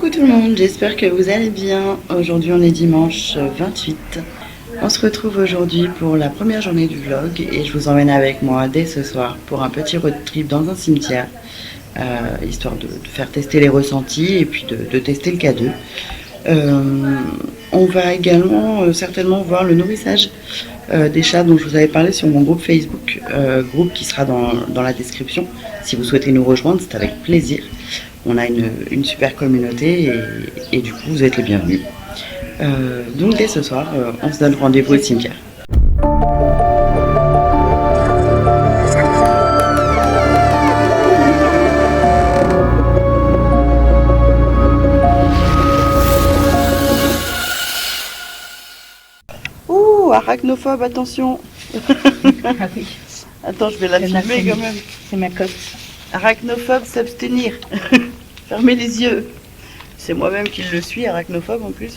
Coucou tout le monde, j'espère que vous allez bien. Aujourd'hui on est dimanche 28. On se retrouve aujourd'hui pour la première journée du vlog et je vous emmène avec moi dès ce soir pour un petit road trip dans un cimetière, histoire de faire tester les ressentis et puis de tester le K2. On va également certainement voir le nourrissage des chats dont je vous avais parlé sur mon groupe Facebook, groupe qui sera dans la description. Si vous souhaitez nous rejoindre, c'est avec plaisir. On a une super communauté et du coup vous êtes les bienvenus. Donc dès ce soir, on se donne rendez-vous au cimetière. Ouh, arachnophobe, attention. Ah oui, Attends, je vais la filmer quand même. c'est ma coque. Arachnophobe, s'abstenir. Fermez les yeux. C'est moi-même qui le suis, arachnophobe en plus.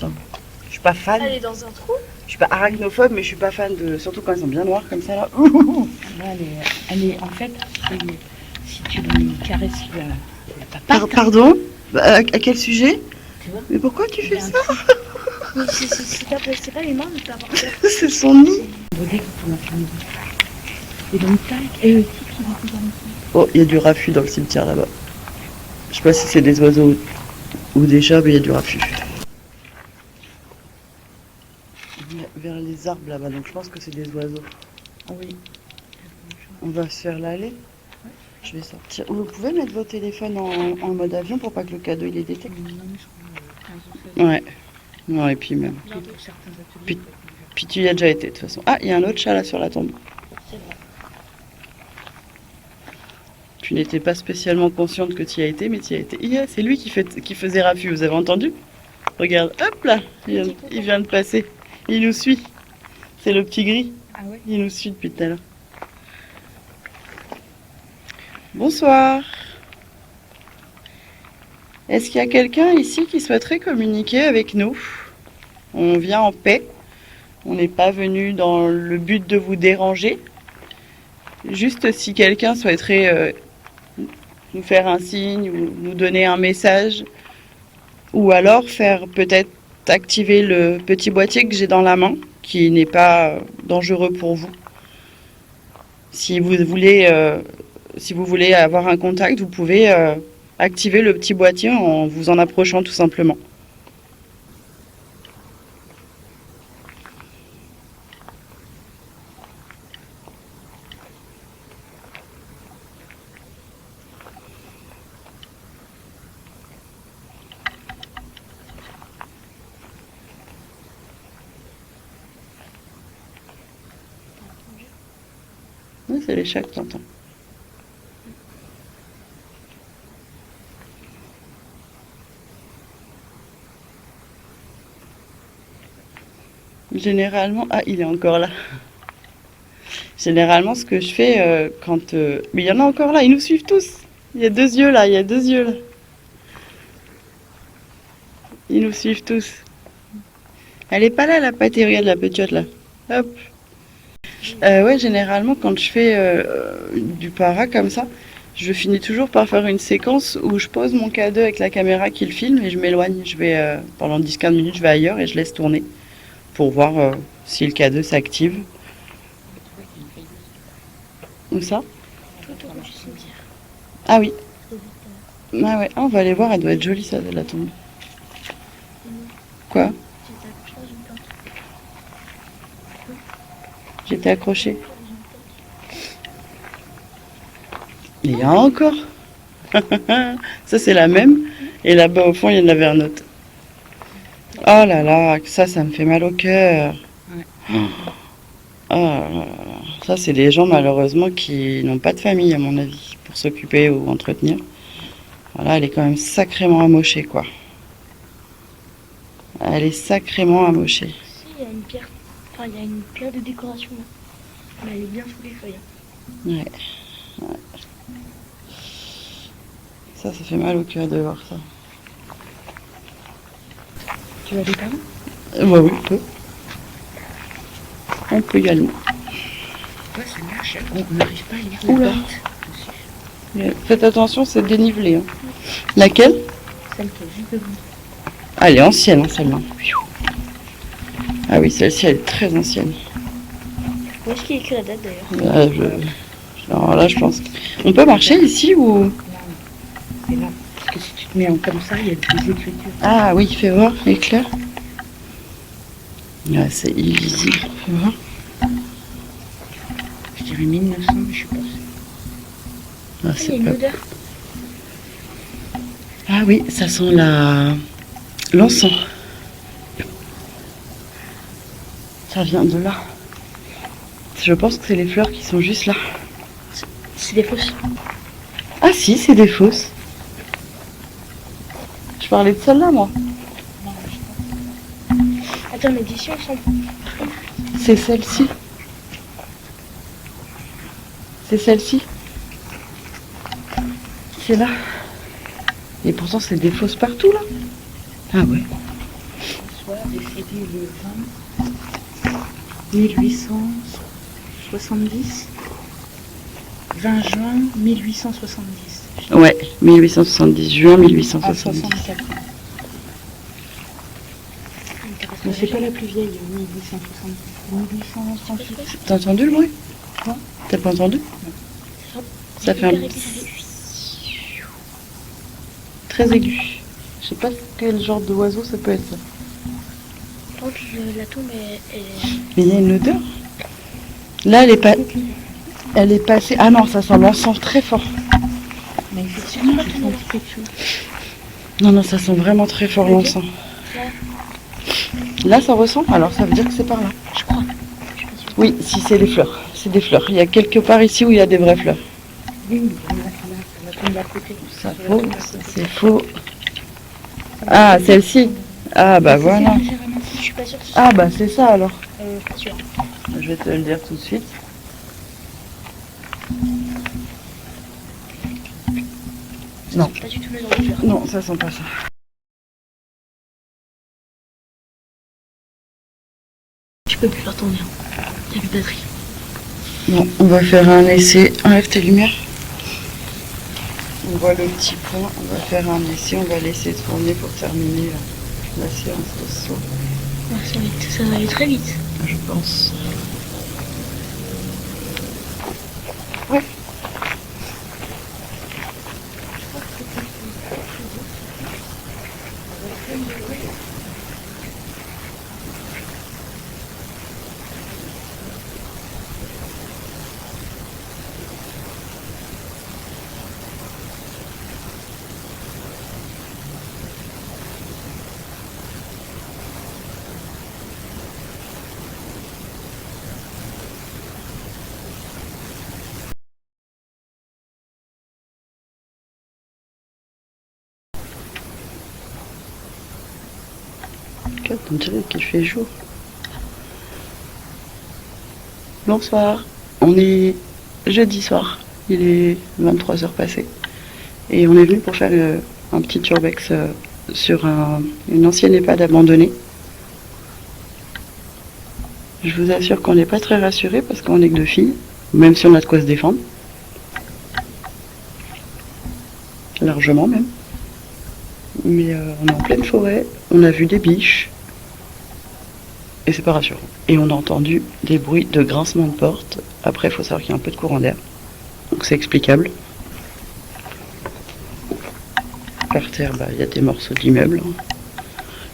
Je suis pas fan. Elle est dans un trou. Je suis pas arachnophobe, mais je suis pas fan de. Surtout quand elles sont bien noires comme ça là. Là, elle est en fait, si tu lui caresses la papate, Pardon à quel sujet? tu vois, Mais pourquoi tu fais ça? Mais c'est pas les mains, mais pas par terre. C'est son nid. Baudé quand on a fini. Et donc, tac, et le type qui va tout dans le fond. Oh, il y a du raffut dans le cimetière là-bas. Je sais pas si c'est des oiseaux ou des chats, mais il y a du raffut. Vers les arbres là-bas, donc je pense que c'est des oiseaux. Ah oui. On va se faire l'aller. Je vais sortir. Vous pouvez mettre vos téléphones en mode avion pour pas que le cadeau il est détecté. Ouais. Non, et puis même. Pour certains ateliers. Puis tu y as déjà été de toute façon. Ah, il y a un autre chat là sur la tombe. C'est vrai. Tu n'étais pas spécialement consciente que tu y as été, mais tu y as été. Yeah, c'est lui qui faisait raffut, vous avez entendu? Regarde, hop là, il vient de passer. Il nous suit. C'est le petit gris. Ah ouais. Il nous suit depuis tout à l'heure. Bonsoir. Est-ce qu'il y a quelqu'un ici qui souhaiterait communiquer avec nous? On vient en paix. On n'est pas venu dans le but de vous déranger. Juste si quelqu'un souhaiterait nous faire un signe ou nous donner un message, ou alors faire peut-être activer le petit boîtier que j'ai dans la main, qui n'est pas dangereux pour vous. Si vous voulez avoir un contact, vous pouvez activer le petit boîtier en vous en approchant tout simplement. Oui, c'est les chats que t'entends. Généralement, ah, il est encore là. Généralement, ce que je fais quand... Mais il y en a encore là, ils nous suivent tous. Il y a deux yeux là, il y a deux yeux là. Ils nous suivent tous. Elle est pas là, la pâte, regarde la petite là. Hop. Ouais, généralement, quand je fais du para comme ça, je finis toujours par faire une séquence où je pose mon K2 avec la caméra qui le filme et je m'éloigne. Je vais, pendant 10-15 minutes, je vais ailleurs et je laisse tourner pour voir si le K2 s'active. Où ça? Tout autour du cimetière. Ah oui. Ah ouais, ah, on va aller voir, elle doit être jolie ça, la tombe. Quoi? J'étais accrochée. Il y a encore. Ça c'est la même. Et là-bas au fond il y a de la vernote. Oh là là, ça me fait mal au cœur. Ouais. Oh là là. Ça c'est des gens malheureusement qui n'ont pas de famille à mon avis pour s'occuper ou entretenir. Voilà, elle est quand même sacrément amochée quoi. Elle est sacrément amochée. Si, il y a une pierre. Enfin, il y a une pierre de décoration là. Mais elle est bien sous les feuilles. Ouais. Ça fait mal au cœur de voir ça. Tu vas aller par où? Ouais, oui, on peut. On peut y aller. Ouais, ça marche. On n'arrive pas à lire la Oula. porte. Faites attention, c'est dénivelé. Hein. Laquelle? Celle qui est juste devant. Ah, elle est ancienne, hein, celle-là. Ah oui, celle-ci, elle est très ancienne. Où est-ce qu'il y a écrit la date d'ailleurs? Alors là, je pense. On peut marcher ici ou... Et là, parce que si tu te mets en comme ça, il y a des écritures. Ah oui, fais voir, éclair. Ouais, c'est illisible. Fais voir. Je dirais 1900, mais je suis pas sûre. Ah, Ah, il y a c'est une pas... odeur. Ah oui, ça sent l'encens. Ça vient de là. Je pense que c'est les fleurs qui sont juste là. C'est des fausses. Ah si, c'est des fausses. Je parlais de celle-là, moi. Attends, mais d'ici on sent. C'est celle-ci. C'est celle-ci. C'est là. Et pourtant, c'est des fausses partout, là. Ah ouais. Soit décédé le 20 1870. 20 juin 1870. Ouais, 1870, juin Ah, 1870. 64. Mais c'est pas la plus vieille, 1870. 1868. T'as entendu le bruit? Quoi? T'as pas entendu? Ça fait un très aigu. Je sais pas quel genre d'oiseau ça peut être. Ça. Par contre, la tombe est. Mais il y a une odeur. Là, elle est passée. Ah non, ça sent l'encens très fort. Mais effectivement, j'ai senti quelque chose. Non, non, ça sent vraiment très fort l'encens. Là, ça ressent. Alors, ça veut dire que c'est par là. Je crois. Je suis pas sûre. Oui, si c'est des fleurs. C'est des fleurs. Il y a quelque part ici où il y a des vraies fleurs. Oui, la tombe à côté. Ça faux, c'est faux. Ah, celle-ci. Ah bah voilà. Je suis pas sûre que ce Ah bah c'est ça alors. pas sûre. Je vais te le dire tout de suite. Non, Pas du tout le genre de fleur. non, ça sent pas ça. Tu peux plus faire tourner. Il y a plus de batterie. Bon, on va faire un essai. Enlève tes lumières. On voit le petit point. On va faire un essai. On va laisser tourner pour terminer la séance de saut. Ah, ça va aller très vite. Je pense. Ouais. On dirait qu'il fait jour. Bonsoir. On est jeudi soir. Il est 23h passé. Et on est venu pour faire un petit urbex sur une ancienne EHPAD abandonnée. Je vous assure qu'on n'est pas très rassurés parce qu'on est que deux filles, même si on a de quoi se défendre. Largement même. Mais on est en pleine forêt, on a vu des biches. Et c'est pas rassurant. Et on a entendu des bruits de grincement de porte. Après, il faut savoir qu'il y a un peu de courant d'air. Donc c'est explicable. Par terre, il y a des morceaux d'immeubles.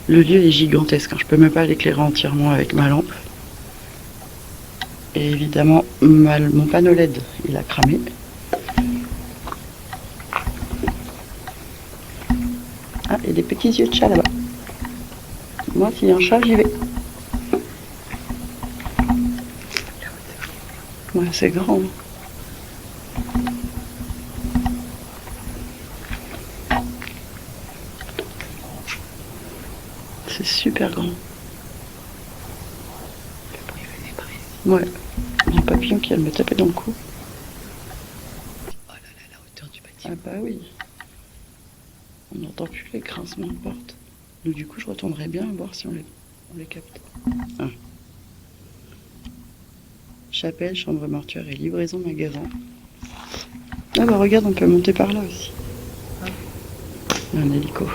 Le lieu est gigantesque. Je peux même pas l'éclairer entièrement avec ma lampe. Et évidemment, mon panneau LED, il a cramé. Ah, il y a des petits yeux de chat là-bas. Moi, s'il y a un chat, j'y vais. Ouais, c'est grand. C'est super grand. Ouais, il y a un papillon qui vient de me taper dans le cou. Oh là là, la hauteur du bâtiment. Ah bah oui. On n'entend plus les grincements de porte. Donc du coup, je retournerai bien voir si on les capte. Ah. Chapelle, chambre mortuaire et livraison magasin. Ah bah regarde, on peut monter par là aussi. Un hélico.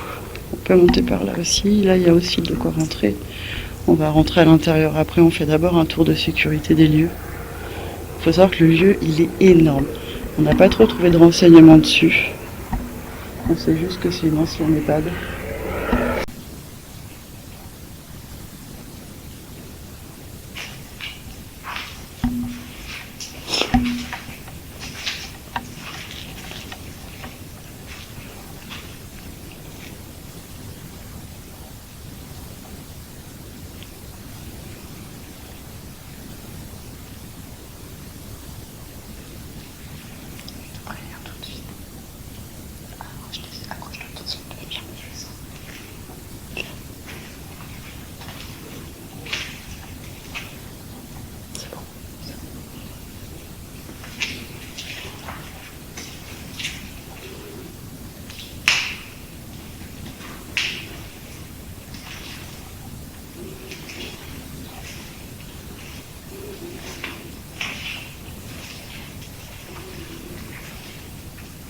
On peut monter par là aussi. Là, il y a aussi de quoi rentrer. On va rentrer à l'intérieur après. On fait d'abord un tour de sécurité des lieux. Il faut savoir que le lieu, il est énorme. On n'a pas trop trouvé de renseignements dessus. On sait juste que c'est une ancienne EHPAD.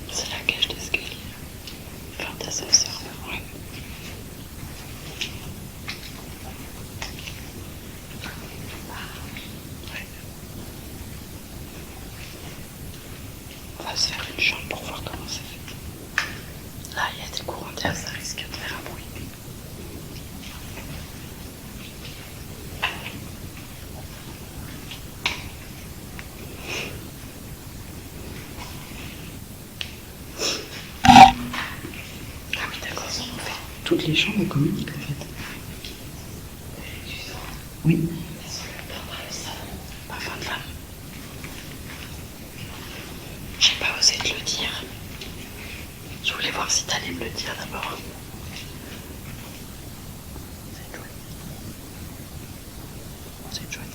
C'est la cage d'escalier. Enfin, d'ascenseur, ouais. On va se faire une chambre pour voir comment c'est fait. Là, il y a des courants d'air, ça risque de faire un bruit. Ah oui, d'accord, ça en fait. Toutes les chambres communiquent en fait. Oui. Parfum de femme. J'ai pas osé te le dire. Je voulais voir si t'allais me le dire d'abord. C'est chouette.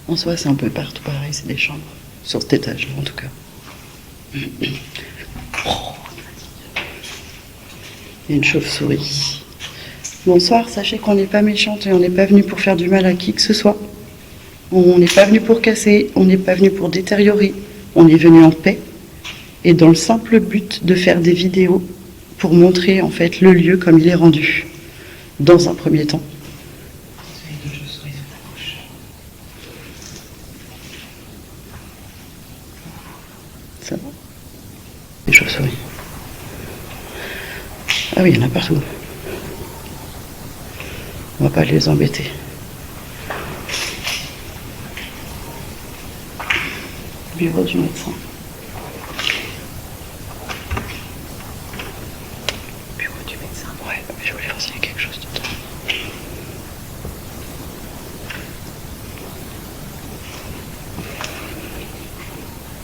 En soi, c'est un peu partout pareil, c'est des chambres. Sur cet étage, en tout cas. Oh, il y a une chauve-souris. Bonsoir, sachez qu'on n'est pas méchante et on n'est pas venu pour faire du mal à qui que ce soit. On n'est pas venu pour casser, on n'est pas venu pour détériorer. On est venu en paix et dans le simple but de faire des vidéos pour montrer en fait le lieu comme il est rendu dans un premier temps. Ça va? Les chauves-souris. Ah oui, il y en a partout. On va pas les embêter. Bureau du médecin. Bureau du médecin, ouais, mais je voulais voir s'il y a quelque chose dedans.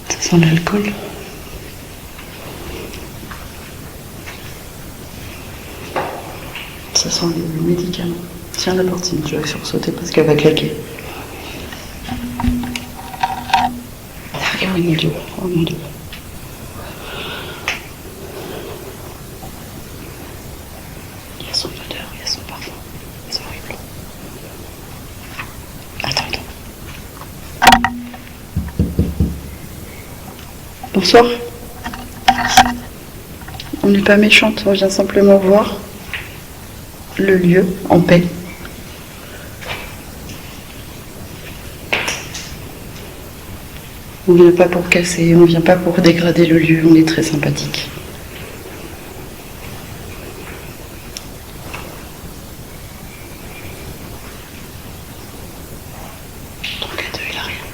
Ça sent l'alcool. Ça sent les médicaments. Tiens la portine, je vais sursauter parce qu'elle va claquer. Oh mon Dieu, oh mon Dieu. Il y a son odeur, il y a son parfum. C'est horrible. Attends. Bonsoir. On n'est pas méchante, on vient simplement voir le lieu en paix. On ne vient pas pour casser, on ne vient pas pour dégrader le lieu, on est très sympathique. Donc à deux, il a rien.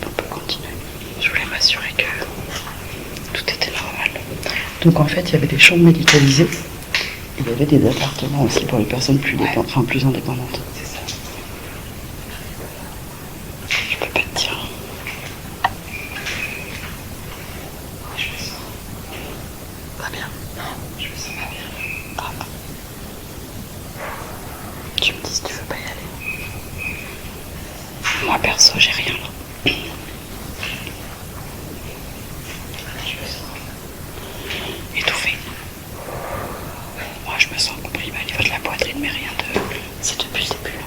On peut continuer. Je voulais m'assurer que tout était normal. Donc en fait, il y avait des chambres médicalisées. Il y avait des appartements aussi pour les personnes plus dépendantes, enfin plus indépendantes. Je peux pas te dire. Je me sens pas bien. Non, je me sens pas bien. Ah. Tu me dis si tu veux pas y aller. Moi perso, j'ai rien là. Je me sens étouffée. Moi je me sens comprimée au niveau de la poitrine, mais rien de... C'est depuis le début.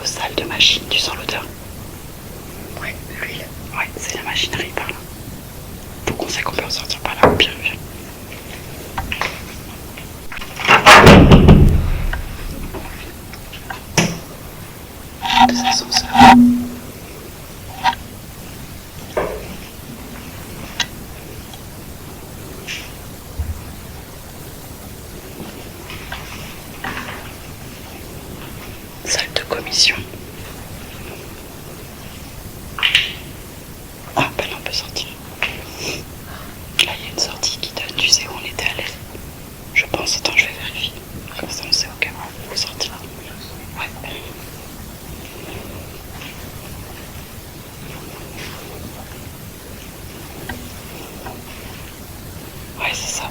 aux salles de machine, tu sens l'odeur? Ouais, l'huile. Ouais, c'est la machinerie par là. Donc on sait qu'on peut en sortir par là. Bien, bien. Des ascenseurs. Salle de commission. Ah, ben là on peut sortir. Là il y a une sortie qui donne, tu sais où on était à l'aise. Je pense, attends, je vais vérifier. Comme ça on sait au cas où sortir. Ouais. Ouais, c'est ça.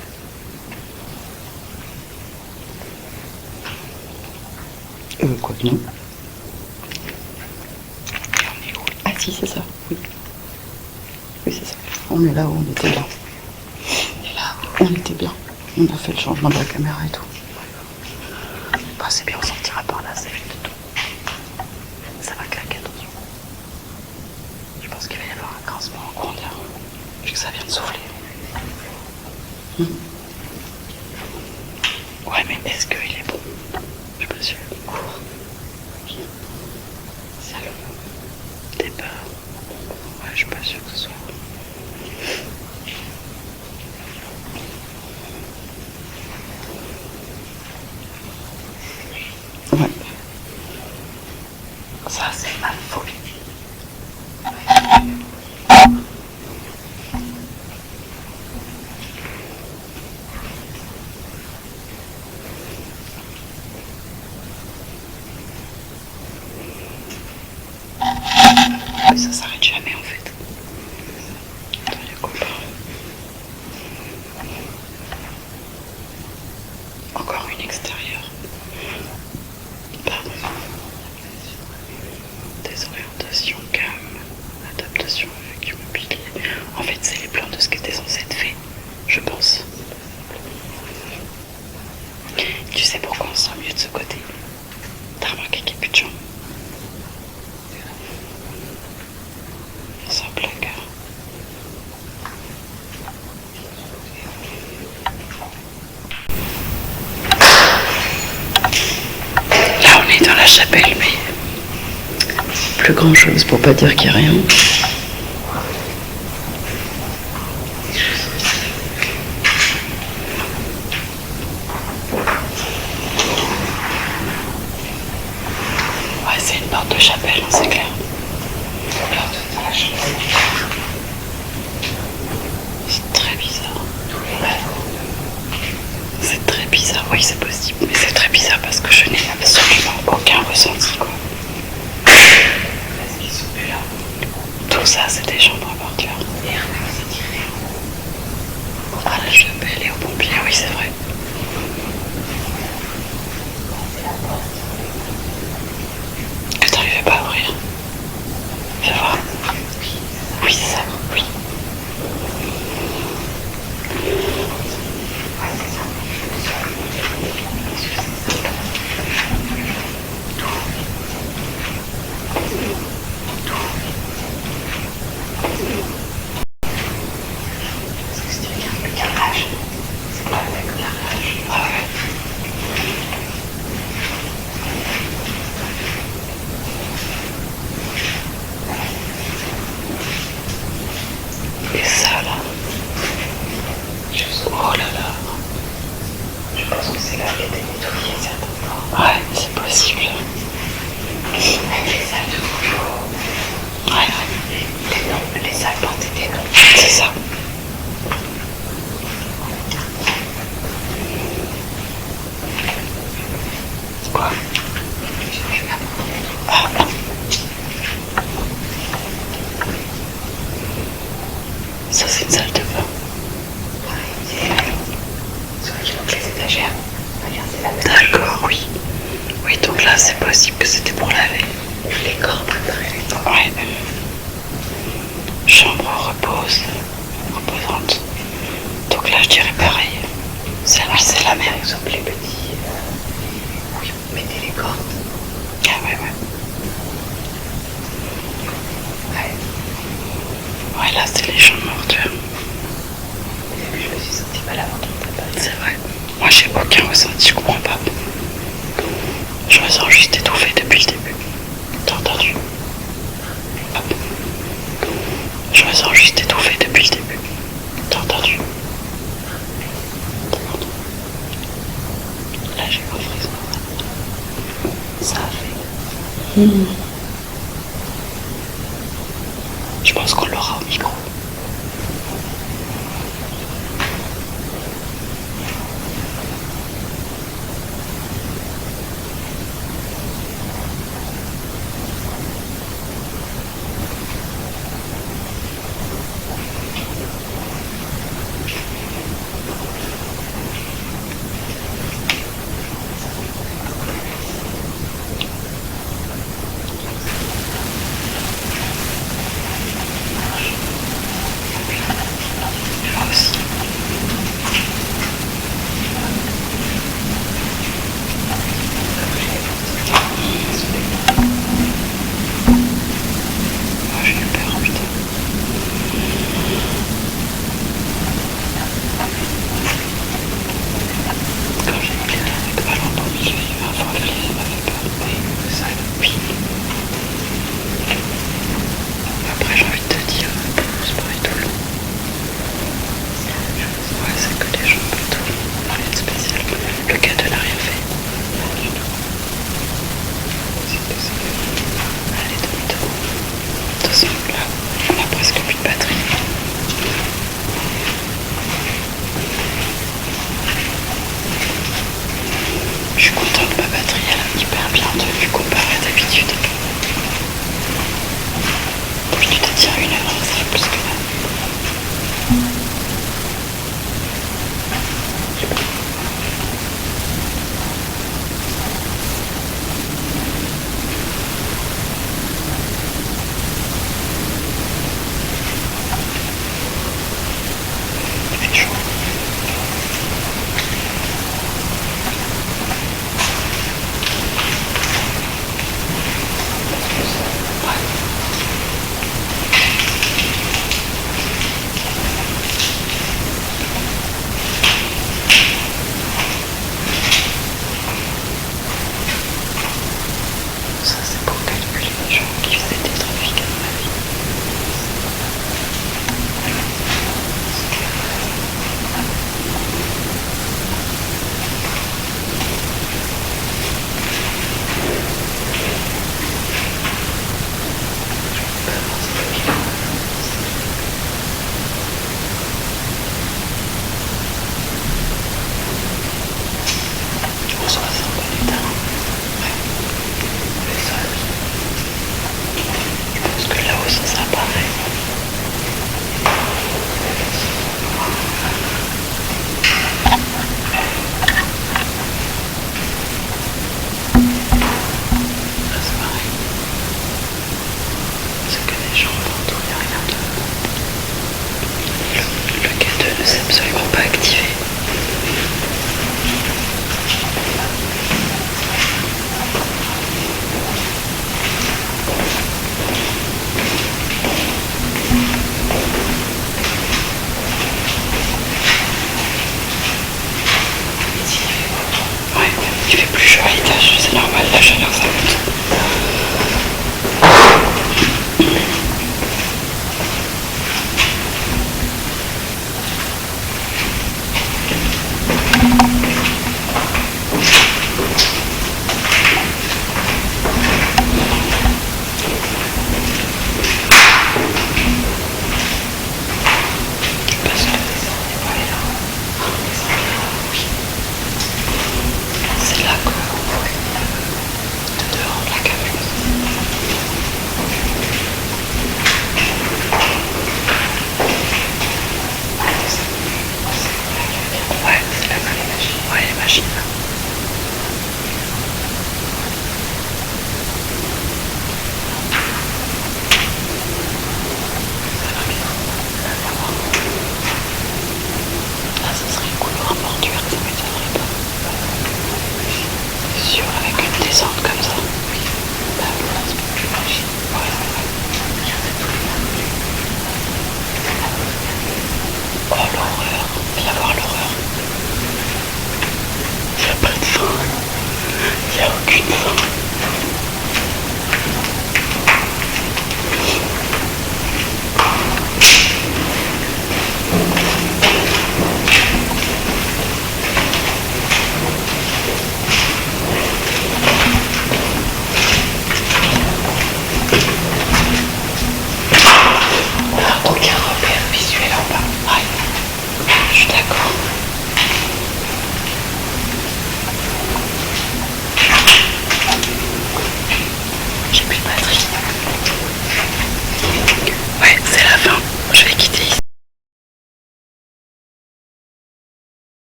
Quoi que non. Et on est où? Ah si, c'est ça, oui. Oui, c'est ça. On est là où on était bien. Et là où on était bien. On a fait le changement de la caméra et tout. Bah c'est bien, on sortira par là, c'est vite tout. Ça va claquer, attention. Je pense qu'il va y avoir un grincement en courant d'air. Vu que ça vient de souffler. Ouais, mais est-ce qu'il est bon? Je suis pas sûre. Sérieux? T'es peur? Ouais, je suis pas sûre que ce soit. Ouais. Ça, c'est ma folie. Mais ça s'arrête jamais en fait. Attends, il y a quoi là? Encore une extérieure. Pardon. Désorientation, calme, adaptation avec immobilier. En fait, c'est les plans de ce qui était censé être fait, je pense. Tu sais pourquoi on se sent mieux de ce côté? T'as remarqué qu'il n'y a plus de chambre? Sans placard. Là, on est dans la chapelle, mais plus grand chose pour pas dire qu'il n'y a rien. Ouais, c'est une porte de chapelle, hein, c'est clair. C'est très bizarre. C'est très bizarre, oui, c'est possible, mais c'est très bizarre parce que je n'ai absolument aucun ressenti, quoi. Tout ça, c'est des chambres à portière. À la chapelle et aux pompiers, oui, c'est vrai. Que t'arrivais pas à ouvrir? Viens voir. Oui, c'est ça, oui. Ah ouais. Et ça là. Oh là là. Je pense que c'est là qui a été nettoyé certainement. Ouais, c'est possible. Avec les salles de boulot. Ouais. Les salles portaient des noms. C'est ça. Quoi? Ah. Ça c'est une salle de bain. Sur les étagères. Regarde, c'est la D'accord, oui. Oui, donc là c'est possible que c'était pour laver. les corps préparés les corps. Ouais. Chambre reposante. Donc là je dirais pareil. C'est la même. Par exemple, les petits. Oui, mettez les cordes. Ah ouais, ouais. Moi j'ai aucun ressenti, je comprends pas. Je me sens juste étouffée depuis le début. T'as entendu? Hop. Je me sens juste étouffée depuis le début. T'as entendu? Là j'ai pas frisson. Ça a fait. Je pense qu'on l'aura au micro. Moi aussi. Moi j'ai eu peur, putain. Quand j'ai été avec Valentin, j'ai eu un fort flic, ça m'a fait peur. Oui, ça, oui. Après j'ai envie de te dire, c'est pareil tout le long. Ouais, c'est que les gens plutôt. Rien de spécial. Le gars n'a rien fait. Pas du tout. Allez, demi-tour. De toute façon, là, on a presque plus de batterie. Je suis contente, ma batterie elle a hyper bien tenu comparé à d'habitude. Puis tu te tiens 1 heure, ça fait plus que là. Il fait chaud. Ça c'est pour calculer les gens qui faisaient des trafics à mon avis. On se ressent en bon état. Ouais. Le sol. Je pense que là-haut ça sera pareil. Là c'est pareil. C'est que les gens partout, il n'y a rien de. Le K2 ne s'est absolument pas activé. Ouais, il fait plus chaud à l'étage, c'est normal, la chaleur ça monte. Parce que c'est là qu'on voit de dehors la caméra. Ouais, c'est la machine. Ouais, les machines. Ah, ça serait une couloir mortuaire, ça m'étonnerait pas. C'est sûr, avec une descente comme ça. Oui. Bah oui, c'est pas une machine. Ouais, c'est vrai. Oh l'horreur, viens voir l'horreur. aucune fois.